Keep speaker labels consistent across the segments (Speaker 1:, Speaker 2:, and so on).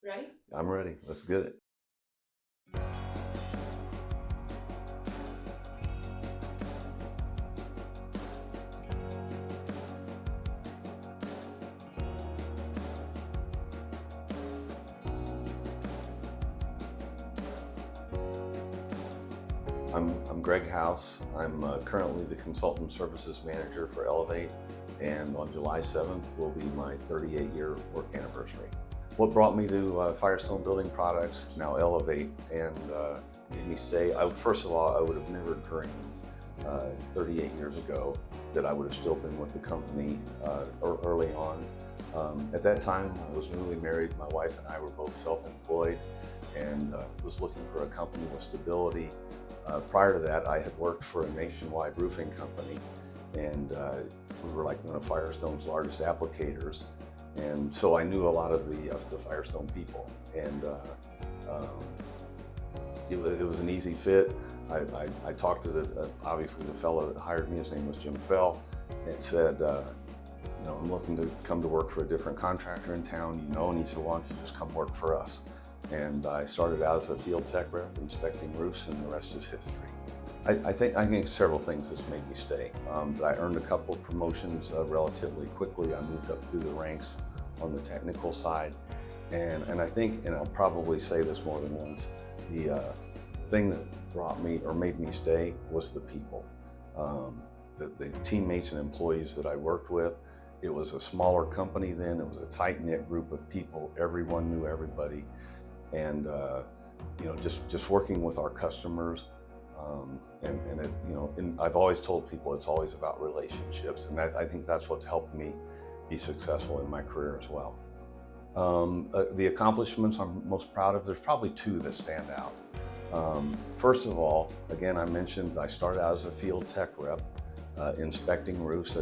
Speaker 1: Ready?
Speaker 2: I'm ready. Let's get it. I'm Greg Hausz. I'm currently the Consultant Services Manager for Elevate, and on July 7th will be my 38-year work anniversary. What brought me to Firestone Building Products, now Elevate, and made me stay? First of all, I would have never dreamed 38 years ago that I would have still been with the company early on. At that time, I was newly married. My wife and I were both self-employed and was looking for a company with stability. Prior to that, I had worked for a nationwide roofing company, and we were like one of Firestone's largest applicators. And so I knew a lot of the Firestone people, and it was an easy fit. I talked to obviously the fellow that hired me. His name was Jim Fell, and said, I'm looking to come to work for a different contractor in town, and he said, why don't you just come work for us? And I started out as a field tech rep inspecting roofs, and the rest is history. I think several things that's made me stay. I earned a couple of promotions relatively quickly. I moved up through the ranks on the technical side, and I think, and I'll probably say this more than once, the thing that brought me or made me stay was the people, the teammates and employees that I worked with. It was a smaller company then. It was a tight-knit group of people. Everyone knew everybody. And just working with our customers, and I've always told people it's always about relationships, and I think that's what helped me be successful in my career as well. The accomplishments I'm most proud of, there's probably two that stand out. First of all, again, I mentioned I started out as a field tech rep, inspecting roofs,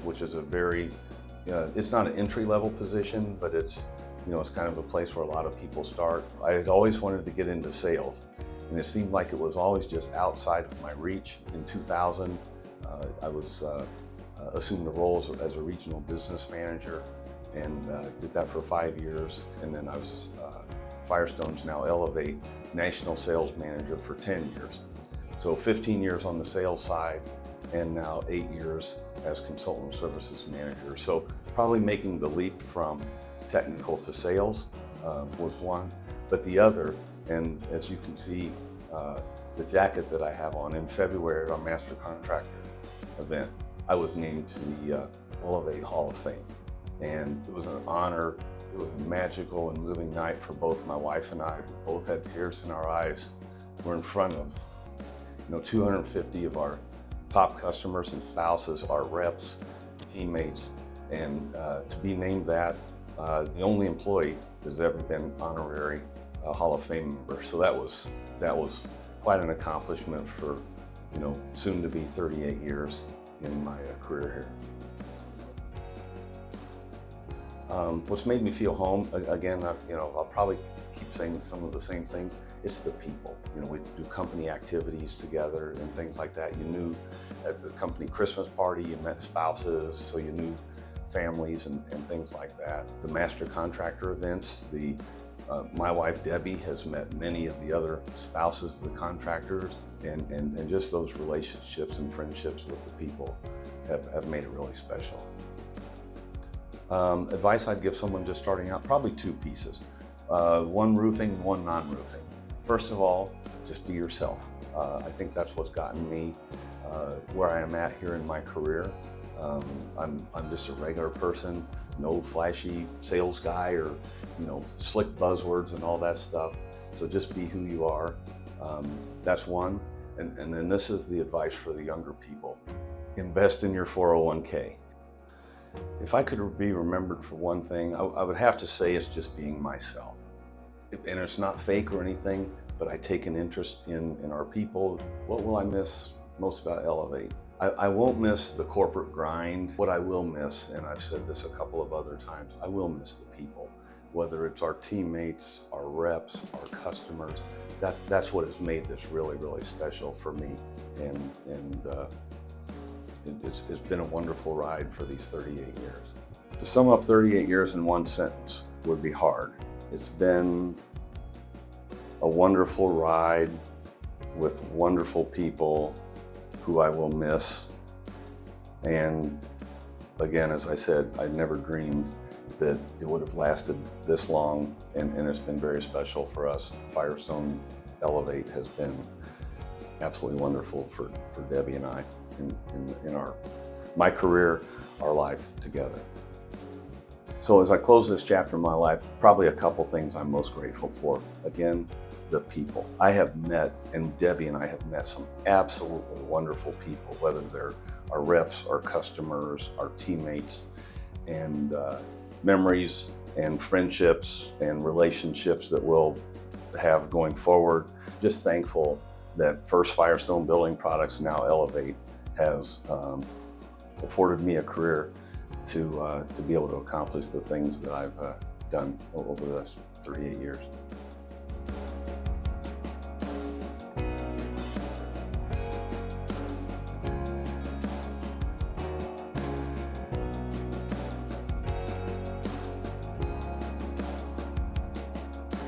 Speaker 2: which is a very, it's not an entry-level position, but it's kind of a place where a lot of people start. I had always wanted to get into sales, and it seemed like it was always just outside of my reach. In 2000, I was assumed the role as a regional business manager, and did that for 5 years. And then I was Firestone's now Elevate national sales manager for 10 years. So 15 years on the sales side, and now 8 years as consultant services manager. So probably making the leap from technical to sales was one, but the other, and as you can see, the jacket that I have on, in February at our Master Contractor event, I was named to the Elevate Hall of Fame, and it was an honor. It was a magical and moving night for both my wife and I. We both had tears in our eyes. We're in front of 250 of our top customers and spouses, our reps, teammates, and to be named that, the only employee that's ever been honorary Hall of Fame member. So that was quite an accomplishment for soon to be 38 years in my career here. What's made me feel home, again, I'll probably keep saying some of the same things. It's the people. We do company activities together and things like that. You knew at the company Christmas party, you met spouses, so you knew families and things like that. The master contractor events, my wife Debbie has met many of the other spouses of the contractors, and just those relationships and friendships with the people have made it really special. Advice I'd give someone just starting out, probably two pieces. One roofing, one non-roofing. First of all, just be yourself. I think that's what's gotten me where I am at here in my career. I'm just a regular person, no flashy sales guy or slick buzzwords and all that stuff. So just be who you are. That's one. And then this is the advice for the younger people. Invest in your 401k. If I could be remembered for one thing, I would have to say it's just being myself. And it's not fake or anything, but I take an interest in our people. What will I miss most about Elevate? I won't miss the corporate grind. What I will miss, and I've said this a couple of other times, I will miss the people. Whether it's our teammates, our reps, our customers, that's what has made this really, really special for me. And it's been a wonderful ride for these 38 years. To sum up 38 years in one sentence would be hard. It's been a wonderful ride with wonderful people who I will miss. And again, as I said, I never dreamed that it would have lasted this long, and it's been very special for us. Firestone Elevate has been absolutely wonderful for Debbie and I in my career, our life together. So as I close this chapter in my life, probably a couple things I'm most grateful for. Again, the people. I have met, and Debbie and I have met some absolutely wonderful people, whether they're our reps, our customers, our teammates, and memories and friendships and relationships that we'll have going forward. Just thankful that First Firestone Building Products, now Elevate, has afforded me a career to be able to accomplish the things that I've done over the last 38 years.